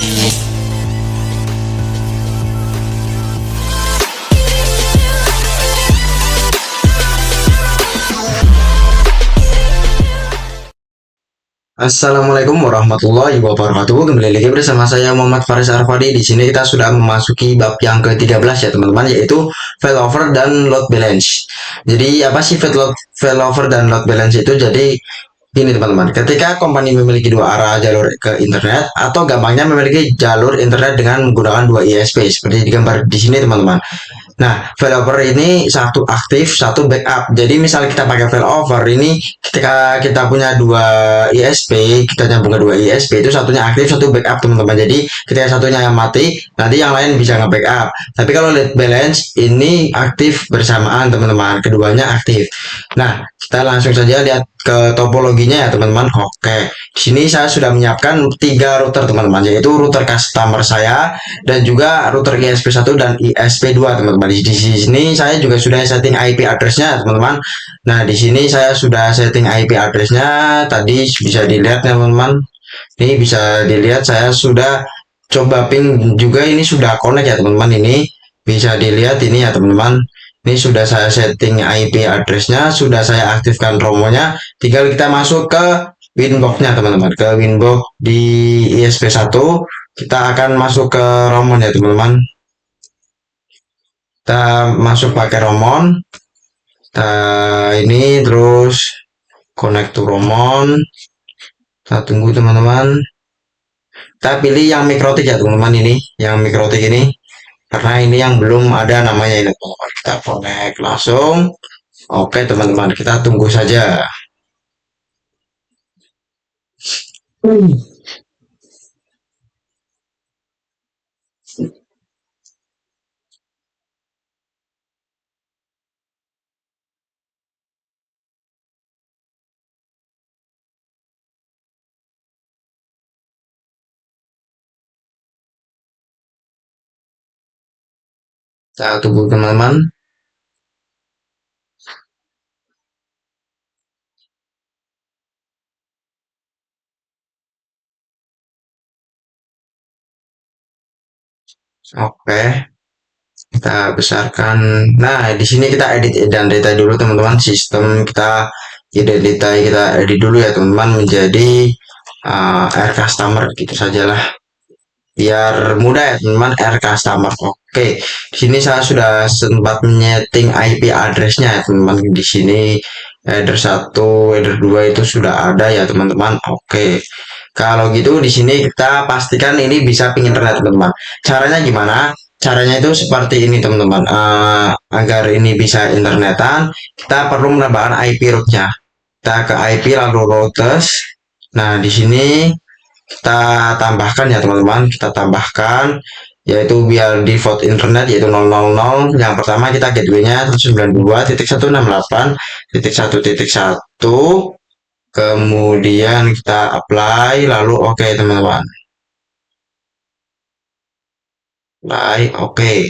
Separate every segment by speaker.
Speaker 1: Assalamualaikum warahmatullahi wabarakatuh. Kembali lagi bersama saya Muhammad Faris Arfadi. Di sini kita sudah memasuki bab yang ke-13 ya teman-teman, yaitu failover dan load balance. Jadi apa sih failover dan load balance itu? Jadi ini teman-teman, ketika company memiliki dua arah jalur ke internet atau gampangnya memiliki jalur internet dengan menggunakan dua ISP seperti digambar di sini teman-teman. Nah, failover ini satu aktif, satu backup. Jadi misal kita pakai failover ini, ketika kita punya dua ISP, kita nyambung ke dua ISP itu satunya aktif, satu backup teman-teman. Jadi ketika satunya yang mati, nanti yang lain bisa nge-backup. Tapi kalau load balance ini aktif bersamaan teman-teman, keduanya aktif. Nah, kita langsung saja lihat ke topologinya ya teman-teman. Oke, di sini saya sudah menyiapkan tiga router teman-teman, yaitu router customer saya dan juga router ISP1 dan ISP2 teman-teman. Di sini saya juga sudah setting IP addressnya teman-teman. Nah, di sini saya sudah setting IP addressnya, tadi bisa dilihat ya teman-teman. Ini bisa dilihat saya sudah coba ping juga, ini sudah connect ya teman-teman. Ini bisa dilihat ini ya teman-teman. Ini sudah saya setting IP addressnya, sudah saya aktifkan romonya. Tinggal kita masuk ke winbox-nya teman-teman, ke winbox di ISP1. Kita akan masuk ke romon ya teman-teman. Kita masuk pakai romon. Kita ini terus connect to romon. Kita tunggu teman-teman. Kita pilih yang mikrotik ya teman-teman, ini yang mikrotik ini, karena ini yang belum ada namanya ini teman-teman. Kita connect langsung. Oke teman-teman, kita tunggu saja. Kita tunggu teman-teman. Oke, kita besarkan. Nah, di sini kita edit dan data dulu teman-teman. Sistem kita edit dulu ya teman-teman, menjadi air customer gitu sajalah, biar mudah ya teman-teman. Air customer. Oke, di sini saya sudah sempat menyeting IP addressnya ya teman-teman. Di sini header 1, header 2 itu sudah ada ya teman-teman. Oke, kalau gitu di sini kita pastikan ini bisa ping internet teman-teman. Caranya gimana? Caranya itu seperti ini teman-teman. Agar ini bisa internetan, kita perlu menambahkan IP rootnya. Kita ke IP lalu routers. Nah, di sini kita tambahkan ya teman-teman, kita tambahkan yaitu biar default internet yaitu 000. Yang pertama kita gateway-nya 192.168.1.1, kemudian kita apply lalu oke teman-teman. Oke.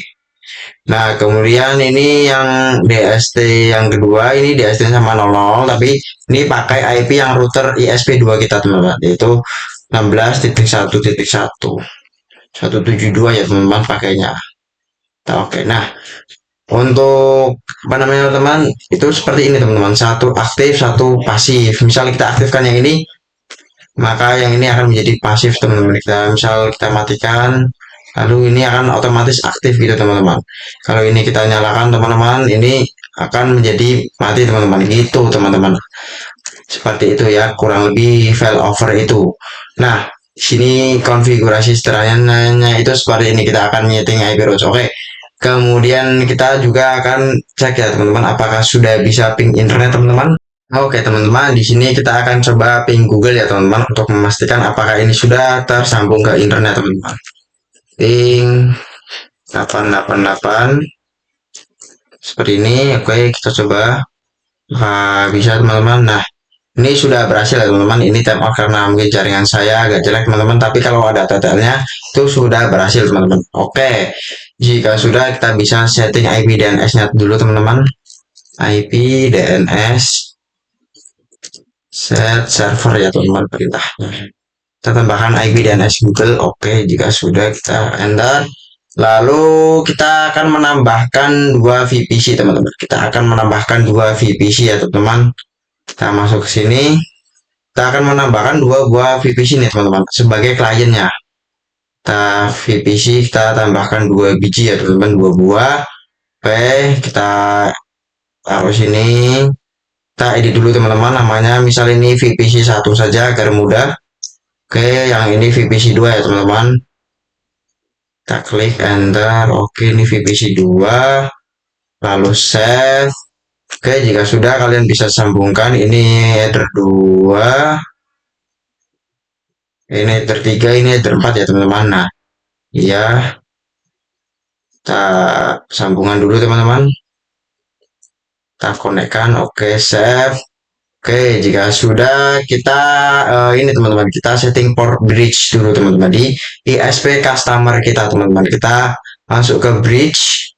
Speaker 1: Nah, kemudian ini yang DST yang kedua, ini DST sama 00, tapi ini pakai IP yang router ISP2 kita teman-teman, yaitu 16.1.1 172 ya teman-teman pakainya. Oke, nah untuk apa namanya teman, itu seperti ini teman-teman, satu aktif satu pasif. Misal kita aktifkan yang ini, maka yang ini akan menjadi pasif teman-teman. Kita misal kita matikan, lalu ini akan otomatis aktif gitu teman-teman. Kalau ini kita nyalakan teman-teman, ini akan menjadi mati teman-teman, gitu teman-teman. Seperti itu ya, kurang lebih failover itu. Nah, sini konfigurasi setelahnya itu seperti ini. Kita akan setting IP routes. Oke, kemudian kita juga akan cek ya teman-teman, apakah sudah bisa ping internet teman-teman. Oke teman-teman, di sini kita akan coba ping Google ya teman-teman, untuk memastikan apakah ini sudah tersambung ke internet teman-teman. Ping 888 seperti ini. Oke, kita coba. Bisa teman-teman. Nah, ini sudah berhasil ya teman-teman. Ini time out karena mungkin jaringan saya agak jelek teman-teman, tapi kalau ada detailnya itu sudah berhasil teman-teman. Oke, jika sudah, kita bisa setting IP DNS-nya dulu teman-teman. IP DNS set server ya teman-teman, perintahnya. Kita tambahkan IP DNS Google. Oke, jika sudah kita enter. Lalu kita akan menambahkan dua VPC teman-teman. Kita akan menambahkan dua VPC ya teman-teman. Kita masuk ke sini. Kita akan menambahkan dua buah VPC nih teman-teman sebagai kliennya. Kita VPC kita tambahkan dua biji ya teman-teman, dua buah. Oke, kita taruh sini. Kita edit dulu teman-teman namanya. Misal ini VPC 1 saja agar mudah. Oke, yang ini VPC 2 ya teman-teman. Kita klik enter. Oke, ini VPC 2. Lalu save. Oke, jika sudah kalian bisa sambungkan ini header 2, ini header 3, ini header 4 ya teman-teman. Nah, iya, kita sambungan dulu teman-teman. Kita konekkan. Oke, save. Oke, jika sudah kita ini teman-teman, kita setting port bridge dulu teman-teman di ISP customer kita teman-teman. Kita masuk ke bridge,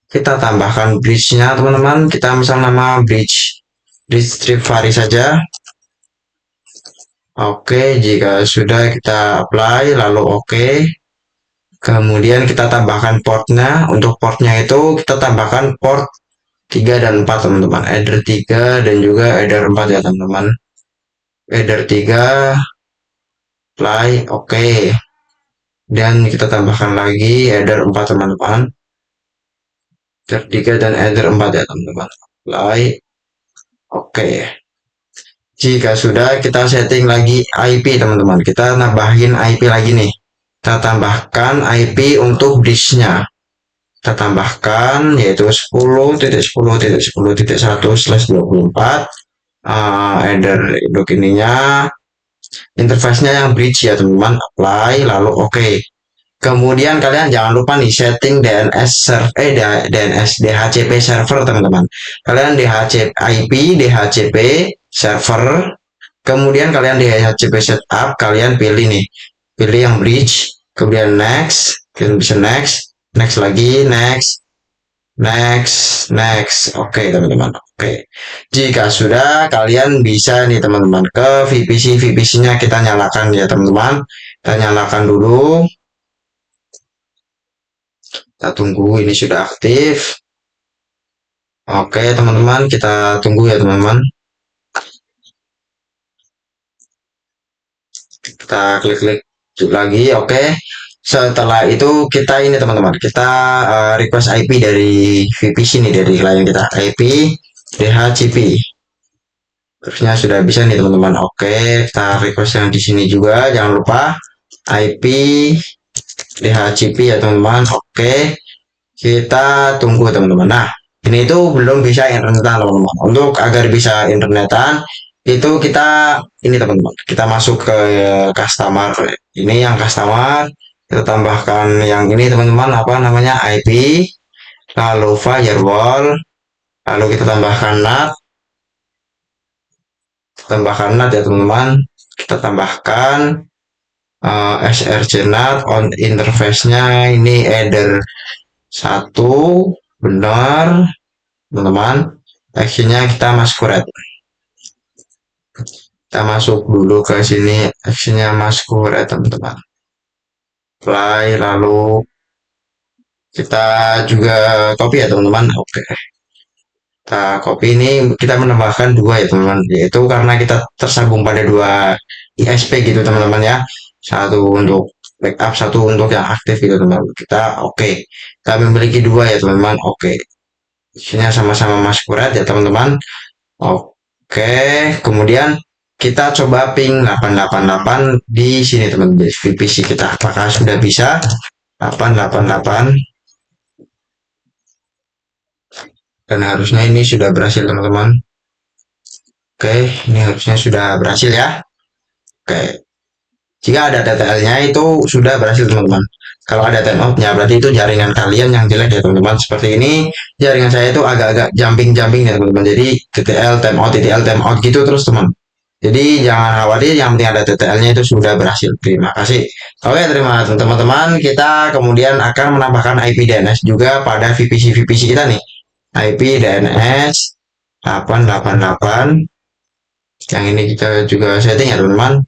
Speaker 1: kita tambahkan bridge-nya teman-teman. Kita misal nama bridge Tripwire saja. Oke, jika sudah kita apply lalu oke. Kemudian kita tambahkan portnya. Untuk portnya itu kita tambahkan port 3 dan 4 teman-teman. Header 3 dan juga header 4 ya teman-teman. Header 3 apply oke. Dan kita tambahkan lagi header 4 teman-teman. Header 3 dan header 4 ya teman-teman. Apply oke. Jika sudah kita setting lagi IP teman-teman. Kita nambahin IP lagi nih. Kita tambahkan IP untuk bridge-nya. Kita tambahkan yaitu 10.10.10.1/24. Header untuk ininya. Interface-nya yang bridge ya teman-teman. Apply lalu oke. Kemudian kalian jangan lupa nih setting DNS server, DHCP server teman-teman. Kalian IP DHCP server. Kemudian kalian DHCP setup, kalian pilih nih, pilih yang bridge. Kemudian next, kalian bisa next lagi, next. Oke teman-teman. Oke. Jika sudah, kalian bisa nih teman-teman ke VPC-nya kita nyalakan ya teman-teman. Kita nyalakan dulu. Kita tunggu ini sudah aktif. Oke teman-teman, kita tunggu ya teman-teman. Kita klik-klik lagi. Oke. Setelah itu kita ini teman-teman, kita request IP dari VPC nih, dari klien kita, IP DHCP. Terusnya sudah bisa nih teman-teman. Oke, kita request yang di sini juga. Jangan lupa IP DHCP ya teman-teman. Oke, kita tunggu teman-teman. Nah, ini itu belum bisa internetan teman-teman. Untuk agar bisa internetan itu kita ini teman-teman. Kita masuk ke customer. Ini yang customer. Kita tambahkan yang ini teman-teman, apa namanya, IP, lalu firewall, lalu kita tambahkan NAT, ya teman-teman. Kita tambahkan src NAT on interface-nya ini header 1 benar teman-teman. Actionnya kita masquerade. Kita masuk dulu ke sini, actionnya masquerade teman-teman. Apply lalu kita juga copy ya teman-teman. Oke, kita copy ini, kita menambahkan dua ya teman-teman, yaitu karena kita tersambung pada dua ISP gitu teman-teman ya, satu untuk backup, satu untuk yang aktif gitu teman-teman. Kita oke, kita memiliki dua ya teman-teman. Oke, isinya sama-sama masquerade ya teman-teman. Oke, kemudian kita coba ping 888 di sini teman-teman, di VPC kita. Apakah sudah bisa 888? Dan harusnya ini sudah berhasil teman-teman. Oke, ini harusnya sudah berhasil ya. Oke, jika ada TTL-nya itu sudah berhasil teman-teman. Kalau ada timeout-nya berarti itu jaringan kalian yang jelek ya teman-teman. Seperti ini, jaringan saya itu agak-agak jumping ya teman-teman. Jadi TTL timeout gitu terus teman. Jadi jangan khawatir, yang penting ada TTL-nya itu sudah berhasil. Terima kasih. Oke, terima kasih teman-teman. Kita kemudian akan menambahkan IP DNS juga pada VPC kita nih. IP DNS 888. Yang ini kita juga setting ya teman-teman.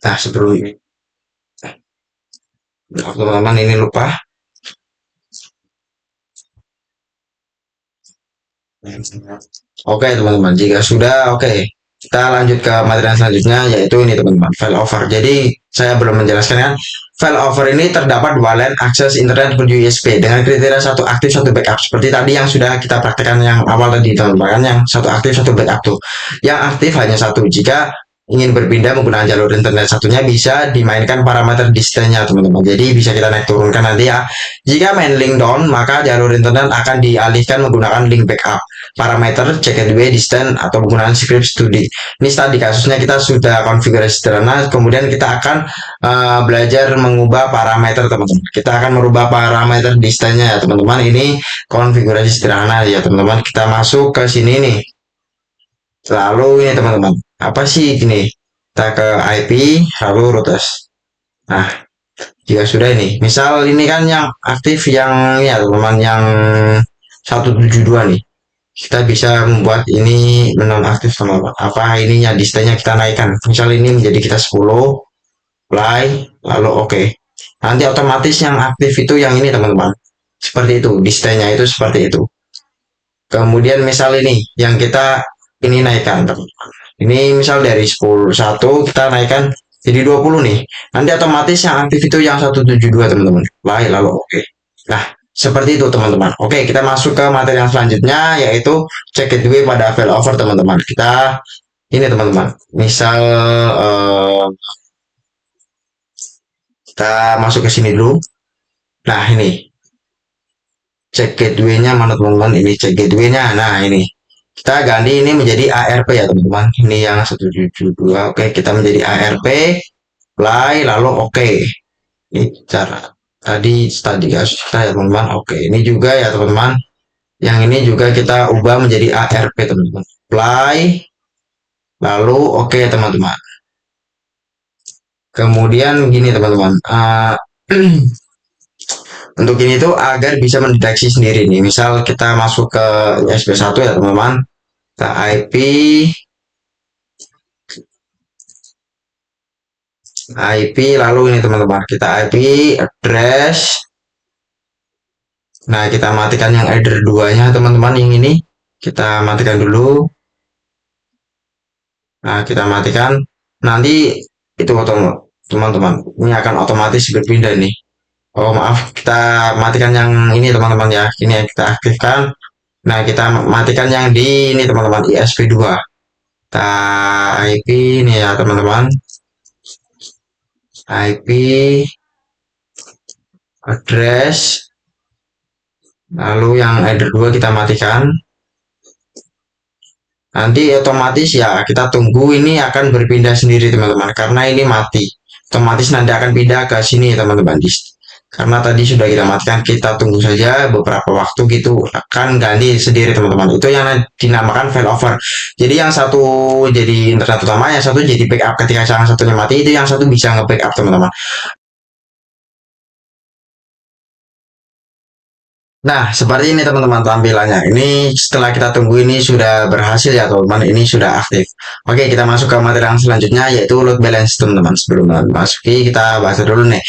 Speaker 1: Nah, sebelum teman-teman ini lupa. Oke teman-teman, jika sudah oke, kita lanjut ke materi yang selanjutnya yaitu ini teman-teman, failover. Jadi saya belum menjelaskan kan, failover ini terdapat dua line akses internet per USB dengan kriteria satu aktif satu backup seperti tadi yang sudah kita praktekkan yang awal tadi teman-teman, kan yang satu aktif satu backup tuh. Yang aktif hanya satu, jika ingin berpindah menggunakan jalur internet satunya bisa dimainkan parameter distance-nya teman-teman. Jadi bisa kita naik turunkan nanti ya. Jika main link down, maka jalur internet akan dialihkan menggunakan link backup parameter check gateway distance atau penggunaan script studi. Ini tadi kasusnya kita sudah konfigurasi sederhana, kemudian kita akan belajar mengubah parameter teman-teman. Kita akan merubah parameter distance-nya ya teman-teman. Ini konfigurasi sederhana ya teman-teman. Kita masuk ke sini nih. Lalu ini teman-teman, apa sih gini? Kita ke IP lalu routes. Nah, jika sudah ini, misal ini kan yang aktif yang ya teman-teman yang 172 nih, kita bisa membuat ini menonaktif sama apa ininya distance-nya kita naikkan, misal ini menjadi kita 10 play lalu oke. Nanti otomatis yang aktif itu yang ini teman-teman, seperti itu distance-nya itu seperti itu. Kemudian misal ini yang kita ini naikkan teman-teman, ini misal dari 10 satu kita naikkan jadi 20 nih, nanti otomatis yang aktif itu yang 172 teman-teman, play lalu oke. Nah, seperti itu teman-teman. Oke, kita masuk ke materi yang selanjutnya yaitu check gateway pada failover teman-teman. Kita ini teman-teman. Misal kita masuk ke sini dulu. Nah, ini check gateway-nya mana teman-teman? Ini check gateway-nya. Nah, ini. Kita ganti ini menjadi ARP ya teman-teman. Ini yang 172. Oke, kita menjadi ARP. Play lalu oke. Ini cara tadi ya teman-teman. Oke, ini juga ya teman-teman. Yang ini juga kita ubah menjadi ARP teman-teman. Apply, lalu oke teman-teman. Kemudian gini teman-teman. Untuk ini tuh agar bisa mendeteksi sendiri nih. Misal kita masuk ke USB1 ya teman-teman. Kita IP lalu ini teman-teman. Kita IP address. Nah, kita matikan yang header 2-nya teman-teman, yang ini. Kita matikan dulu. Nah, kita matikan. Nanti itu teman-teman. Ini akan otomatis berpindah nih. Oh maaf, kita matikan yang ini teman-teman ya. Ini yang kita aktifkan. Nah, kita matikan yang di ini teman-teman, ISP2. Kita IP ini ya teman-teman. IP address. Lalu yang header 2 kita matikan. Nanti otomatis ya kita tunggu ini akan berpindah sendiri teman-teman. Karena ini mati. Otomatis nanti akan pindah ke sini teman-teman. Karena tadi sudah kita matikan, kita tunggu saja beberapa waktu gitu akan ganti sendiri teman-teman. Itu yang dinamakan failover. Jadi yang satu jadi internet utama, yang satu jadi backup. Ketika yang satunya mati, itu yang satu bisa nge-backup teman-teman. Nah, seperti ini teman-teman tampilannya. Ini setelah kita tunggu ini sudah berhasil ya teman-teman. Ini sudah aktif. Oke, kita masuk ke materi yang selanjutnya yaitu load balance teman-teman. Sebelum masuki kita bahas dulu nih.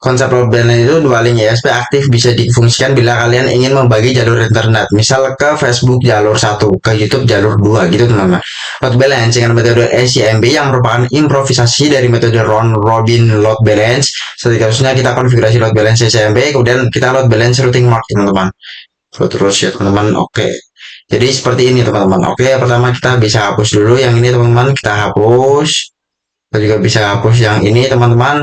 Speaker 1: Konsep load balance itu dua link USB aktif bisa difungsikan bila kalian ingin membagi jalur internet. Misal ke Facebook jalur 1, ke YouTube jalur 2 gitu teman-teman. Load balance dengan metode ACMB yang merupakan improvisasi dari metode round robin load balance. Seterusnya kita konfigurasi load balance ACMB, kemudian kita load balance routing mode teman-teman. Terus ya teman-teman, oke. Jadi seperti ini teman-teman. Oke, pertama kita bisa hapus dulu yang ini teman-teman, kita hapus. Kita juga bisa hapus yang ini teman-teman.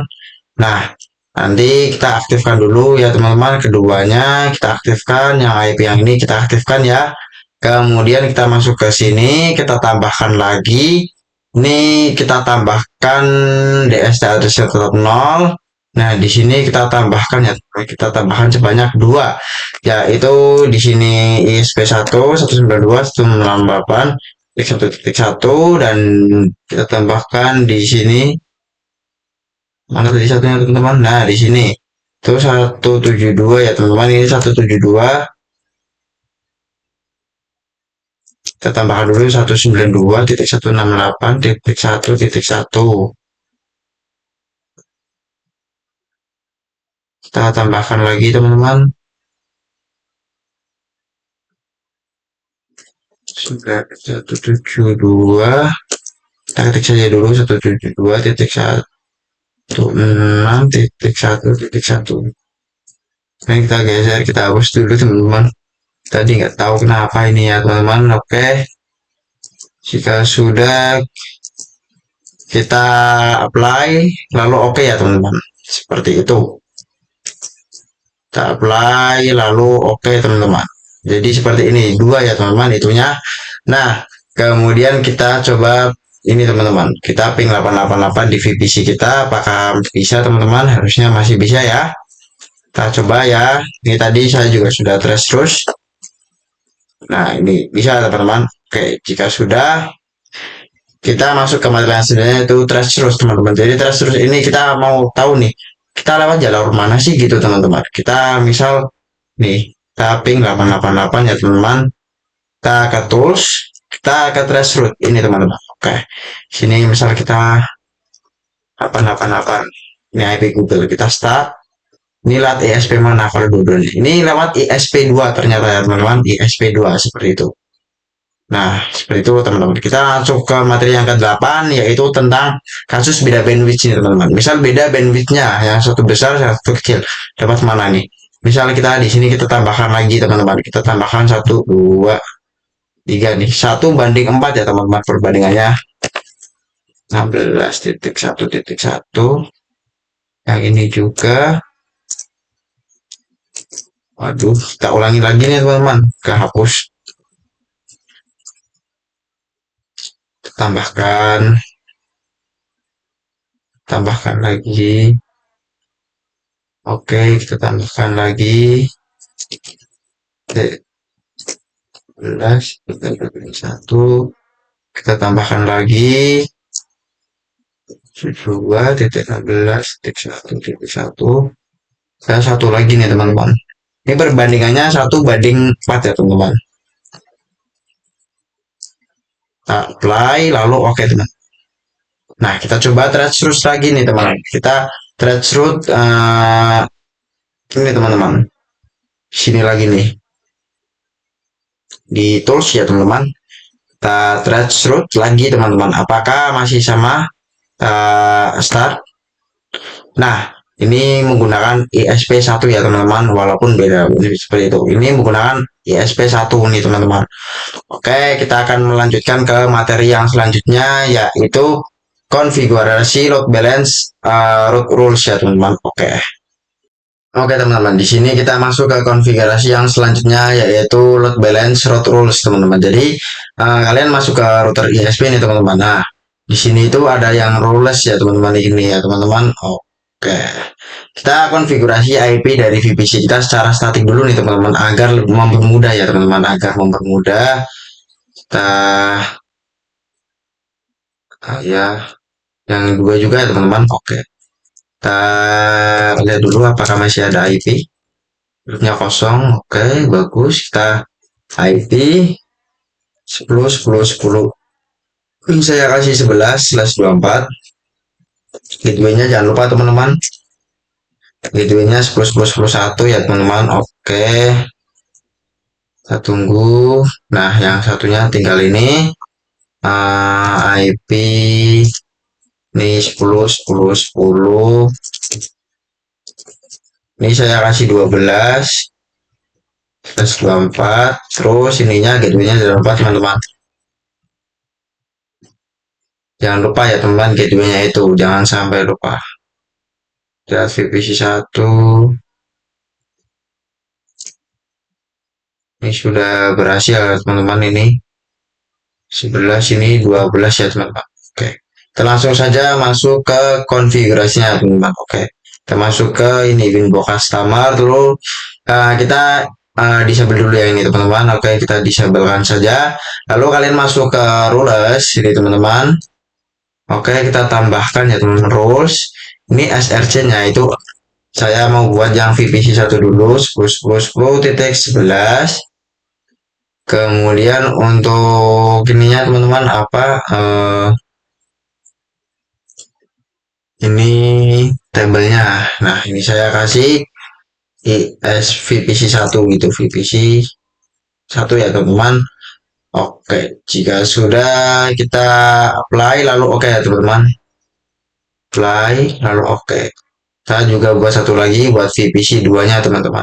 Speaker 1: Nah, nanti kita aktifkan dulu ya teman-teman. Keduanya kita aktifkan, yang IP yang ini kita aktifkan ya. Kemudian kita masuk ke sini, kita tambahkan lagi. Ini kita tambahkan DST address tetap 0. Nah, di sini kita tambahkan ya, kita tambahkan sebanyak 2, yaitu di sini ISP1 192 198 1.1 dan kita tambahkan di sini mana tadi satunya teman-teman. Nah, di sini itu 172 ya teman-teman, ini 172. Kita tambahkan dulu 192.168.1.1. Kita tambahkan lagi teman-teman. Sudah 172. Kita ketik saja dulu 172.1.6.1.1. Ini kita geser, kita hapus dulu teman-teman. Tadi nggak tahu kenapa ini ya teman-teman. Oke, jika sudah kita apply, lalu oke ya teman-teman. Seperti itu. Kita apply, lalu oke teman-teman. Jadi seperti ini, dua ya teman-teman itunya. Nah, kemudian kita coba ini teman-teman. Kita ping 888 di VPC kita. Apakah bisa teman-teman? Harusnya masih bisa ya. Kita coba ya. Ini tadi saya juga sudah trace terus. Nah, ini bisa teman-teman. Oke, jika sudah, kita masuk ke materi yang sebenarnya itu trace terus teman-teman. Jadi trace terus ini kita mau tahu nih, kita lewat jalur mana sih gitu teman-teman. Kita misal nih, kita ping 888 ya teman-teman. Kita ke tools, kita ke trace route ini teman-teman. Oke, sini misal kita 888. Ini IP Google, kita start. Ini lewat ISP mana kalau dulu ini lewat ISP2 ternyata ya teman-teman, ISP2 seperti itu. Nah, seperti itu teman-teman. Kita langsung ke materi yang ke-8, yaitu tentang kasus beda bandwidth ini teman-teman. Misal beda bandwidthnya, yang satu besar, yang satu kecil. Dapat mana nih? Misal kita di sini kita tambahkan lagi teman-teman. Kita tambahkan 1, 2, 3 nih. 1:4 ya teman-teman perbandingannya. 16.1.1. Yang ini juga. Waduh, kita ulangi lagi nih teman-teman. Kehapus. Tambahkan lagi. Oke, kita tambahkan lagi. 1, kita tambahkan lagi 2.16.1.1. Saya satu lagi nih teman-teman. Ini perbandingannya 1:4 ya teman-teman. Kita apply lalu oke teman. Nah, kita coba trace route lagi nih teman-teman. Kita trace route ini teman-teman. Sini lagi nih. Di tools ya teman-teman. Kita trace route lagi teman-teman. Apakah masih sama start? Nah, ini menggunakan ISP1 ya teman-teman, walaupun beda seperti itu. Ini menggunakan ISP1 nih teman-teman. Oke, kita akan melanjutkan ke materi yang selanjutnya, yaitu konfigurasi load balance route rules ya teman-teman. Oke teman-teman, di sini kita masuk ke konfigurasi yang selanjutnya, yaitu load balance route rules teman-teman. Jadi kalian masuk ke router ISP nih teman-teman. Nah, di sini itu ada yang ruleless ya teman-teman, ini ya teman-teman. Oke, kita konfigurasi IP dari VPC kita secara statik dulu nih teman-teman, agar mempermudah ya teman-teman, agar mempermudah. Kita ya yang dua juga ya teman-teman. Oke, kita lihat dulu apakah masih ada IP. Grupnya kosong. Oke, bagus. Kita IP 10 10 10. Ini saya kasih 11/24. Gateway-nya jangan lupa teman-teman. Gateway-nya 10 10 10 1 ya teman-teman. Oke. Kita tunggu. Nah, yang satunya tinggal ini. IP ini 10 10 10. Ini saya kasih 12/24. Terus ininya gateway-nya jangan lupa teman-teman. Jangan lupa ya teman-teman, gateway-nya itu jangan sampai lupa. Dan VPC 1 ini sudah berhasil teman-teman. Ini 11, ini 12 ya teman-teman. Oke, kita langsung saja masuk ke konfigurasinya teman-teman. Oke, kita masuk ke ini Winbox customer dulu. Kita disable dulu ya ini teman-teman. Oke, kita disablekan saja. Lalu kalian masuk ke rules ini teman-teman. Oke, kita tambahkan ya teman-teman rules. Ini SRC-nya itu saya mau buat yang VPC 1 dulu, 10.10.10.11. Kemudian untuk ininya teman-teman apa? Ini tabelnya. Nah, ini saya kasih IS VPC 1 gitu, VPC 1 ya teman-teman. Oke, jika sudah kita apply lalu oke ya teman-teman. Apply lalu oke. Kita juga buat satu lagi buat VPC 2-nya teman-teman.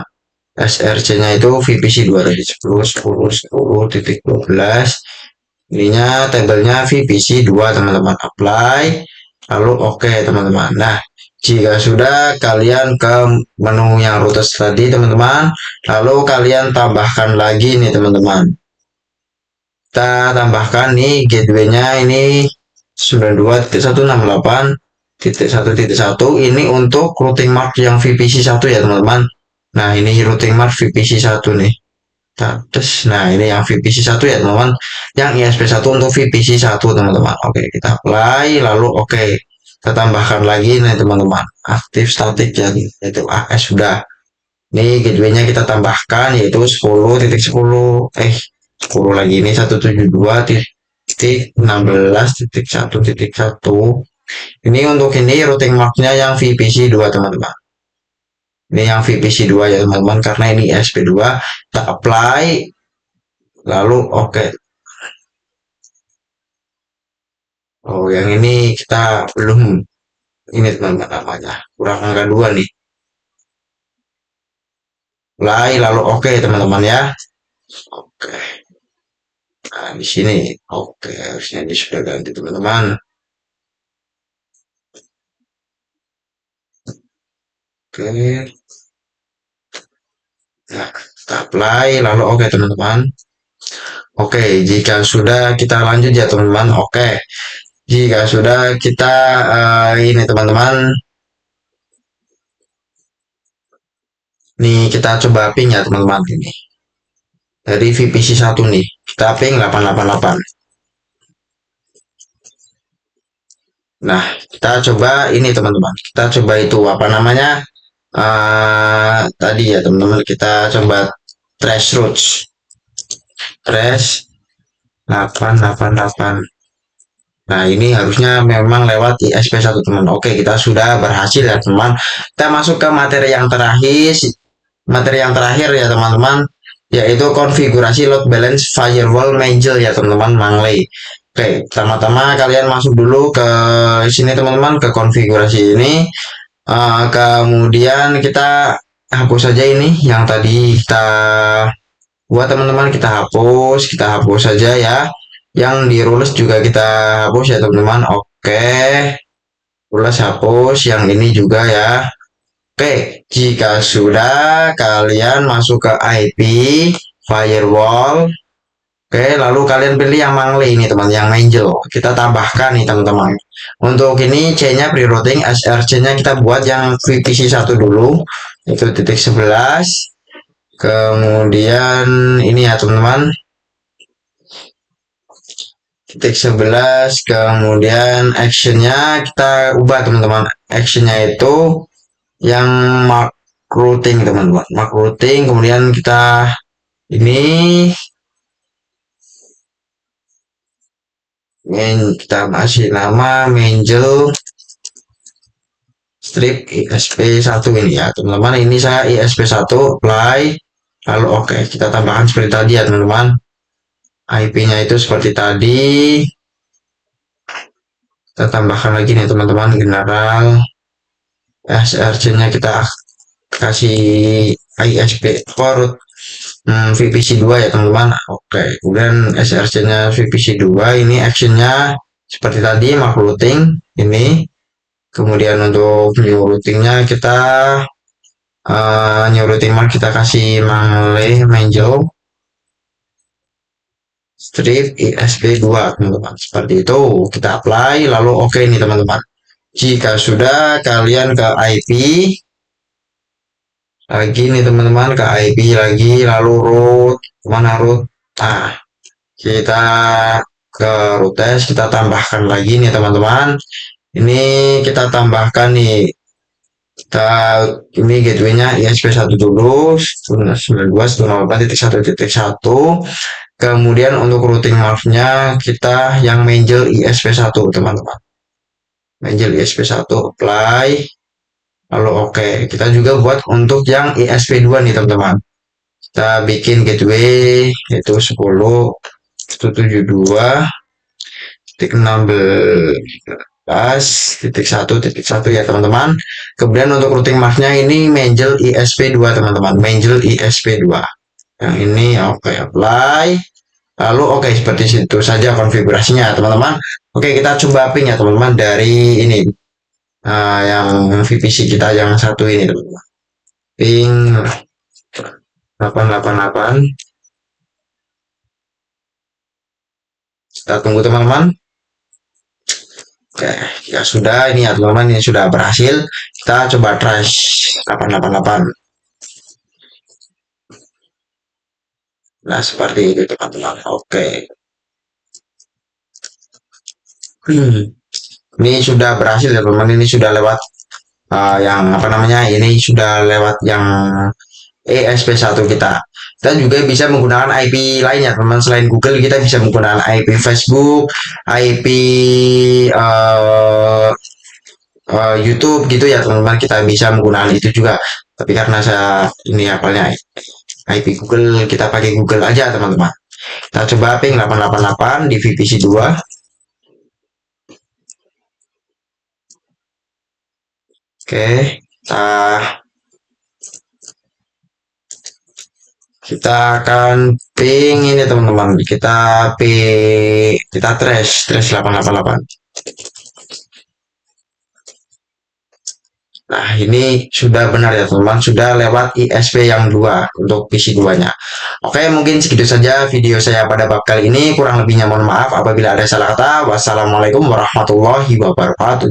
Speaker 1: SRC-nya itu VPC 2 tadi 10 10 10.12. Ininya tabelnya VPC 2 teman-teman. Apply lalu oke teman-teman. Nah, jika sudah kalian ke menu yang routes tadi teman-teman, lalu kalian tambahkan lagi nih teman-teman. Kita tambahkan nih gateway-nya ini 92.168.1.1 ini untuk routing mark yang VPC 1 ya teman-teman. Nah, ini routing mark VPC 1 nih. Nah, ini yang VPC 1 ya teman-teman. Yang ISP 1 untuk VPC 1 teman-teman. Oke, kita apply lalu oke. Kita tambahkan lagi nih teman-teman. Aktif statik ya, yaitu AS sudah. Ini gateway-nya kita tambahkan yaitu 10.10 10 lagi ini 172.16.1.1. Ini untuk ini routing marknya yang VPC 2 teman-teman. Ini yang VPC 2 ya teman-teman karena ini SP2. Kita apply lalu oke. Oh, yang ini kita belum ini teman-teman namanya. Kurang angka 2 nih. Apply lalu oke teman-teman ya. Oke. Nah, di sini oke harusnya ini sudah ganti teman-teman. Oke. Nah, kita apply lalu oke teman-teman. Oke, jika sudah kita lanjut ya teman-teman. Oke, jika sudah kita ini teman-teman, nih kita coba ping ya teman-teman ini. Dari VPC 1 nih, kita ping 888. Nah, kita coba ini teman-teman. Kita coba itu apa namanya? Tadi ya teman-teman kita coba trace routes. Trace 888. Nah, ini harusnya memang lewat ISP1 teman. Oke, kita sudah berhasil ya teman. Kita masuk ke materi yang terakhir. Materi yang terakhir ya teman-teman, yaitu konfigurasi load balance firewall Mangle ya teman-teman, Mangle. Oke, pertama-tama kalian masuk dulu ke sini teman-teman, ke konfigurasi ini. Kemudian kita hapus saja ini yang tadi kita buat teman-teman, kita hapus saja ya. Yang di rules juga kita hapus ya teman-teman. Oke, rules hapus, yang ini juga ya. Oke, jika sudah kalian masuk ke IP firewall, oke, lalu kalian pilih yang Mangle ini teman, yang Mangle. Kita tambahkan nih teman-teman. Untuk ini C-nya pre-routing, SRC-nya kita buat yang VPC 1 dulu, itu titik 11. Kemudian ini ya teman-teman, titik 11. Kemudian actionnya kita ubah teman-teman. Actionnya itu yang mark routing teman-teman, mark routing. Kemudian kita ini kita masih nama Mangle strip ISP1 ini ya teman-teman. Ini saya ISP1 apply lalu oke, kita tambahkan seperti tadi ya teman-teman. IP-nya itu seperti tadi, kita tambahkan lagi nih teman-teman, general. SRC-nya kita kasih ISP port VPC 2 ya teman-teman. Oke, kemudian SRC-nya VPC 2, ini action-nya seperti tadi, mark routing ini. Kemudian untuk new routing-nya kita new routing mark kita kasih Mangle strip ISP2 teman-teman. Seperti itu, kita apply lalu oke nih teman-teman. Jika sudah kalian ke IP lagi nih teman-teman, ke IP lagi lalu root, mana root? Nah, kita ke routes, kita tambahkan lagi nih teman-teman. Ini kita tambahkan nih, kita ini gateway-nya ISP1 dulu, 92.168.1.1. Kemudian untuk routing mark-nya kita yang Mangle ISP1 teman-teman. Mangle ISP1 apply Lalu oke, kita juga buat untuk yang ESP2 nih teman-teman. Kita bikin gateway yaitu 10.172.16.1.1 ya teman-teman. Kemudian untuk routing masknya ini Mangel ESP2 teman-teman. Mangel ESP2. Yang ini oke apply. Lalu oke seperti itu saja konfigurasinya teman-teman. Oke kita coba ping ya teman-teman dari ini yang VPC kita yang satu ini teman-teman. Ping 888. Kita tunggu teman-teman. Oke, ya sudah ini ya teman-teman ini sudah berhasil. Kita coba trash 888. Nah, seperti itu teman-teman. Oke. Ini sudah berhasil ya teman-teman. Ini sudah lewat yang apa namanya? Ini sudah lewat yang ESP1 kita. Kita juga bisa menggunakan IP lainnya teman-teman. Selain Google kita bisa menggunakan IP Facebook, IP YouTube gitu ya teman-teman, kita bisa menggunakan itu juga, tapi karena saya ini apalnya IP Google, kita pakai Google aja teman-teman. Kita coba ping 888 di VPC 2. Oke, kita akan ping ini teman-teman, kita trash 888. Nah, ini sudah benar ya teman-teman, sudah lewat ISP yang 2 untuk PC 2-nya. Oke, mungkin segitu saja video saya pada bab kali ini. Kurang lebihnya mohon maaf apabila ada salah kata. Wassalamualaikum warahmatullahi wabarakatuh.